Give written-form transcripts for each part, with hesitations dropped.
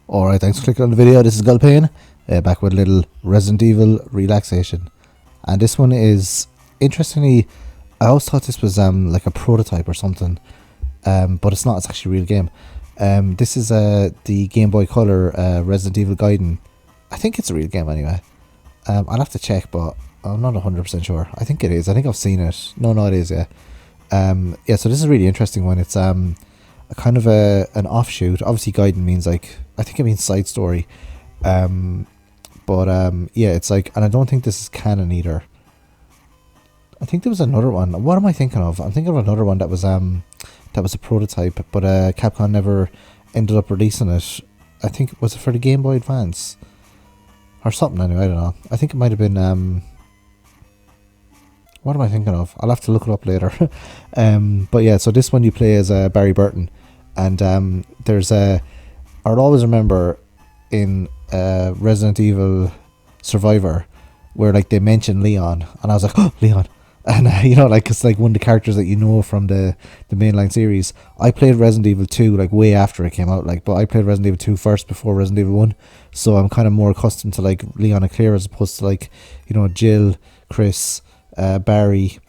Alright, thanks for clicking on the video. This is Gulpain, back with a little Resident Evil Relaxation. And this one is, interestingly, I always thought this was like a prototype or something, but it's not, it's actually a real game. This is the Game Boy Color Resident Evil Gaiden. I think it's a real game anyway. I'll have to check, but I'm not 100% sure. I think it is. I think I've seen it. No, it is, yeah. Yeah, so this is a really interesting one. It's a kind of an offshoot. Obviously Gaiden means like, I think it means side story. Yeah, it's like, and I don't think this is canon either. I think there was another one. What am I thinking of? I'm thinking of another one that was a prototype, but Capcom never ended up releasing it. I think, was it for the Game Boy Advance? Or something anyway, I don't know. I think it might have been, what am I thinking of? I'll have to look it up later. But yeah, so this one you play as Barry Burton. And there's I'll always remember in Resident Evil Survivor where like they mentioned Leon, and I was like, oh, Leon. And you know, like it's like one of the characters that you know from the mainline series. I played Resident Evil 2 like way after it came out, like, but I played Resident Evil 2 first before Resident Evil 1, so I'm kind of more accustomed to like Leon and Claire as opposed to like, you know, Jill, Chris, Barry,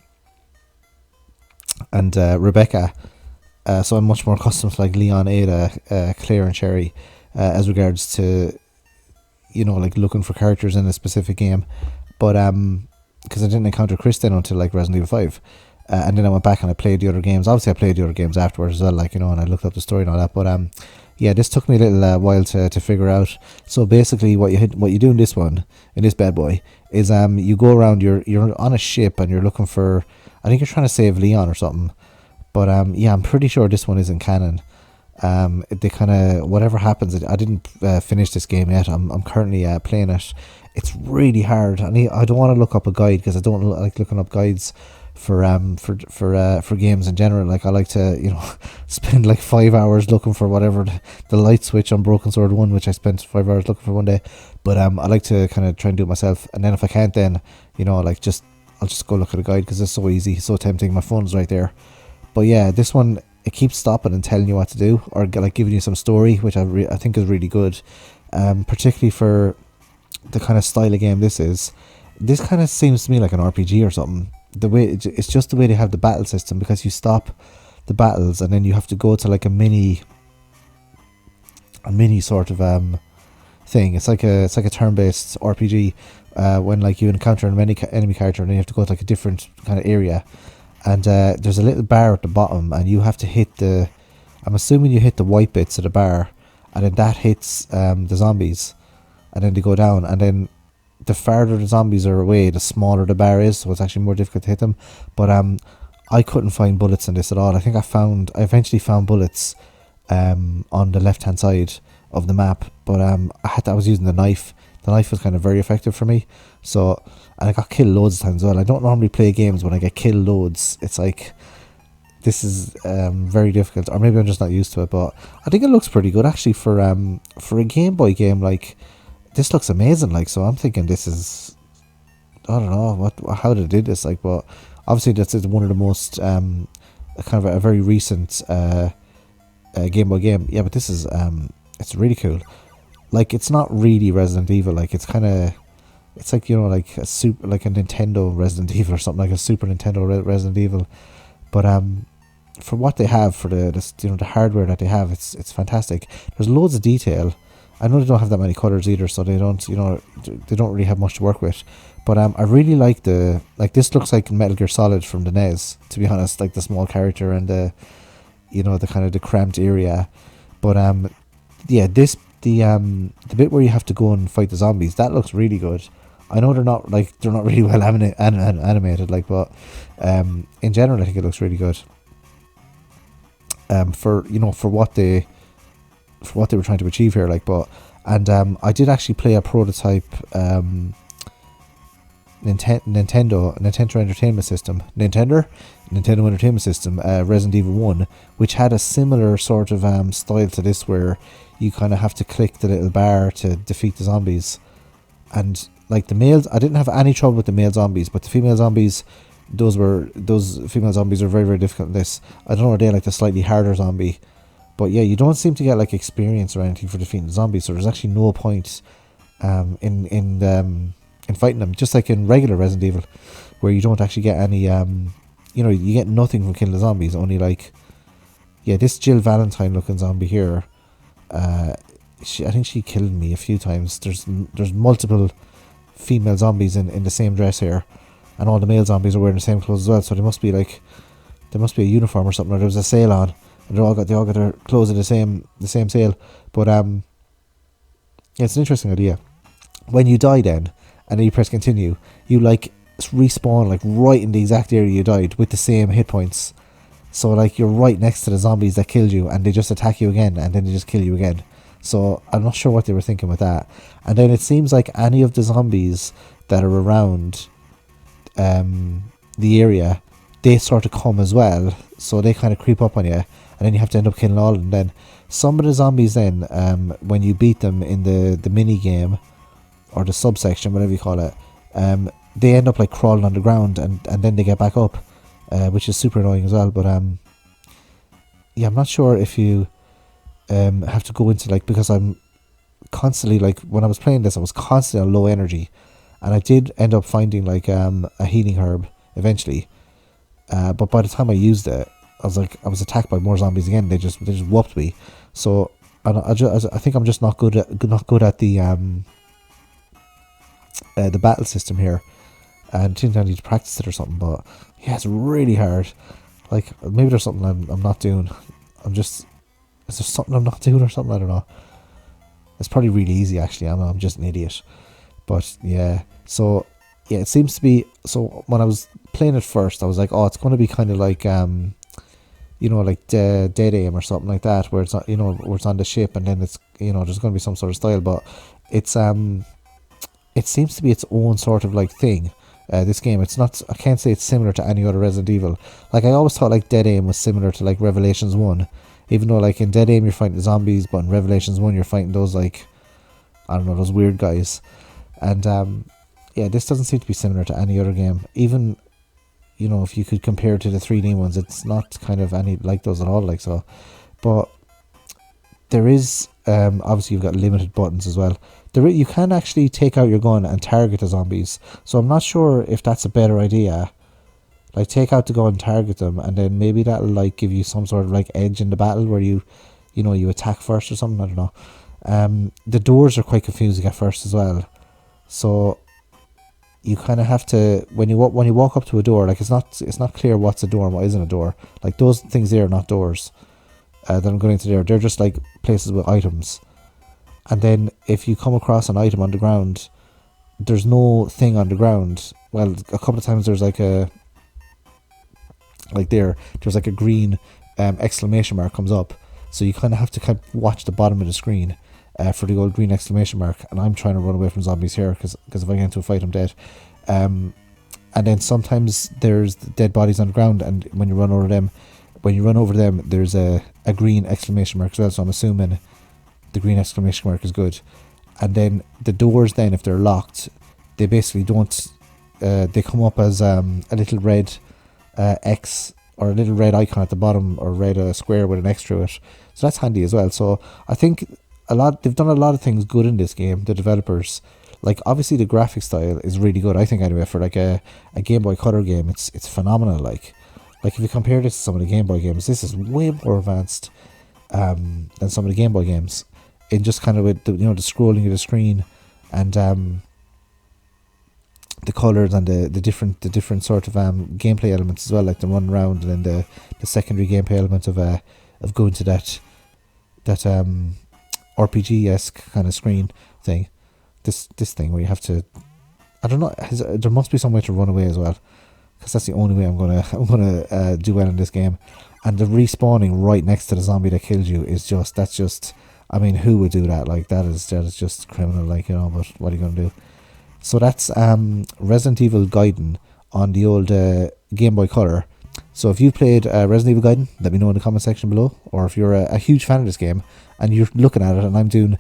and Rebecca. So I'm much more accustomed to like Leon, Ada, Claire, and Sherry as regards to, you know, like looking for characters in a specific game. But because I didn't encounter Chris then until like Resident Evil 5, and then I went back and I played the other games. Obviously I played the other games afterwards as well, like, you know, and I looked up the story and all that. But yeah, this took me a little while to figure out. So basically what you do in this one, in this bad boy, is you go around, you're on a ship and you're looking for, I think you're trying to save Leon or something. But yeah, I'm pretty sure this one isn't canon. They kind of, whatever happens, I didn't finish this game yet. I'm currently playing it. It's really hard. I don't want to look up a guide because I don't like looking up guides for games in general. Like, I like to, you know, spend like 5 hours looking for whatever the light switch on Broken Sword 1, which I spent 5 hours looking for one day. But I like to kind of try and do it myself, and then if I can't, then, you know, like I'll just go look at a guide because it's so easy, so tempting. My phone's right there. But yeah, this one, it keeps stopping and telling you what to do, or like giving you some story, which I think is really good, particularly for the kind of style of game this is. This kind of seems to me like an RPG or something. The way it's just the way they have the battle system, because you stop the battles and then you have to go to like a mini sort of thing. It's like a turn-based RPG when like you encounter an enemy character and then you have to go to like a different kind of area. And there's a little bar at the bottom, and you have to hit I'm assuming you hit the white bits of the bar, and then that hits the zombies, and then they go down, and then the farther the zombies are away, the smaller the bar is, so it's actually more difficult to hit them. But I couldn't find bullets in this at all. I think I eventually found bullets on the left hand side of the map, but I was using the knife. The knife was kind of very effective for me. So, and I got killed loads of times as well. I don't normally play games when I get killed loads. It's like, this is very difficult, or maybe I'm just not used to it. But I think it looks pretty good actually for a Game Boy game. Like, this looks amazing. Like, so I'm thinking this is, I don't know how they did this. Like, but obviously this is one of the most kind of a very recent Game Boy game. Yeah, but this is it's really cool. Like, it's not really Resident Evil. Like, it's kind of, it's like, you know, like a Nintendo Resident Evil or something, like a Super Nintendo Resident Evil. But for what they have, for the you know, the hardware that they have, it's fantastic. There's loads of detail. I know they don't have that many colors either, so they don't, you know, they don't really have much to work with. But I really like this looks like Metal Gear Solid from the NES, to be honest. Like the small character and the, you know, the kind of the cramped area. But yeah, the bit where you have to go and fight the zombies, that looks really good. I know they're not really well animated, like, but in general I think it looks really good. For, you know, for what they were trying to achieve here, like. But I did actually play a prototype Nintendo Entertainment System, Nintendo Entertainment System, Resident Evil 1, which had a similar sort of style to this, where you kind of have to click the little bar to defeat the zombies. And like the males, I didn't have any trouble with the male zombies, but the female zombies, those female zombies are very, very difficult in this. I don't know, are they like the slightly harder zombie? But yeah, you don't seem to get like experience or anything for defeating the zombies, so there's actually no point in fighting them. Just like in regular Resident Evil, where you don't actually get any you get nothing from killing the zombies. Only like, yeah, this Jill Valentine looking zombie here. I think she killed me a few times. There's multiple female zombies in the same dress here, and all the male zombies are wearing the same clothes as well. So there must be a uniform or something, or there was a sale on, and they all got their clothes in the same sale. But yeah, it's an interesting idea. When you die then, and then you press continue, you like respawn like right in the exact area you died with the same hit points. So like you're right next to the zombies that killed you, and they just attack you again, and then they just kill you again. So I'm not sure what they were thinking with that. And then it seems like any of the zombies that are around the area, they sort of come as well. So they kind of creep up on you, and then you have to end up killing all of them. Then some of the zombies then, when you beat them in the mini game or the subsection, whatever you call it, they end up like crawling on the ground, and then they get back up, which is super annoying as well. But yeah, I'm not sure if you have to go into like, because I'm constantly like, when I was playing this I was constantly on low energy, and I did end up finding like a healing herb eventually, but by the time I used it, I was attacked by more zombies again. They just whooped me. So I think I'm just not good at the battle system here, and I think I need to practice it or something. But yeah, it's really hard. Like maybe there's something I'm not doing. Is there something I'm not doing or something? I don't know. It's probably really easy actually. I'm just an idiot. But yeah, so yeah, it seems to be. So when I was playing it first, I was like, oh, it's going to be kind of like like Dead Aim or something like that, where it's not, where it's on the ship, and then it's, there's going to be some sort of style. But it's it seems to be its own sort of like thing. This game, it's not. I can't say it's similar to any other Resident Evil. Like I always thought like Dead Aim was similar to like Revelations 1. Even though like in Dead Aim you're fighting the zombies, but in Revelations 1 you're fighting those like, I don't know, those weird guys. And yeah, this doesn't seem to be similar to any other game. Even, if you could compare it to the 3D ones, it's not kind of any like those at all. Like so, but there is obviously you've got limited buttons as well. You can actually take out your gun and target the zombies. So I'm not sure if that's a better idea. Like take out the gun, target them, and then maybe that'll like give you some sort of like edge in the battle where you attack first or something. I don't know. The doors are quite confusing at first as well. So you kind of have to, when you walk up to a door, like it's not clear what's a door and what isn't a door. Like those things there are not doors that I'm going into there. They're just like places with items. And then if you come across an item on the ground, there's no thing on the ground. Well, a couple of times there's like a green exclamation mark comes up. So you kind of have to watch the bottom of the screen for the old green exclamation mark. And I'm trying to run away from zombies here because if I get into a fight, I'm dead. And then sometimes there's dead bodies on the ground, and when you run over them, there's a green exclamation mark as well. So I'm assuming the green exclamation mark is good. And then the doors then, if they're locked, they basically don't, they come up as a little red X or a little red icon at the bottom, or red square with an X through it. So that's handy as well. So I think they've done a lot of things good in this game, the developers. Like obviously the graphic style is really good, I think, anyway, for like a Game Boy Color game. It's phenomenal. Like if you compare this to some of the Game Boy games, this is way more advanced than some of the Game Boy games, in just kind of with the scrolling of the screen, and the colours, and the different sort of gameplay elements as well, like the run around, and then the secondary gameplay element of going to that RPG-esque kind of screen thing. This thing where you have to, I don't know, there must be some way to run away as well, because that's the only way I'm gonna do well in this game. And the respawning right next to the zombie that kills you is just I mean, who would do that? Like that is just criminal, like, but what are you gonna do? So that's Resident Evil Gaiden on the old Game Boy Color. So if you've played Resident Evil Gaiden, let me know in the comment section below. Or if you're a huge fan of this game and you're looking at it and I'm doing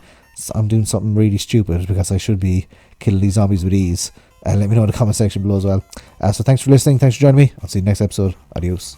something really stupid because I should be killing these zombies with ease, let me know in the comment section below as well. So thanks for listening, thanks for joining me. I'll see you next episode. Adios.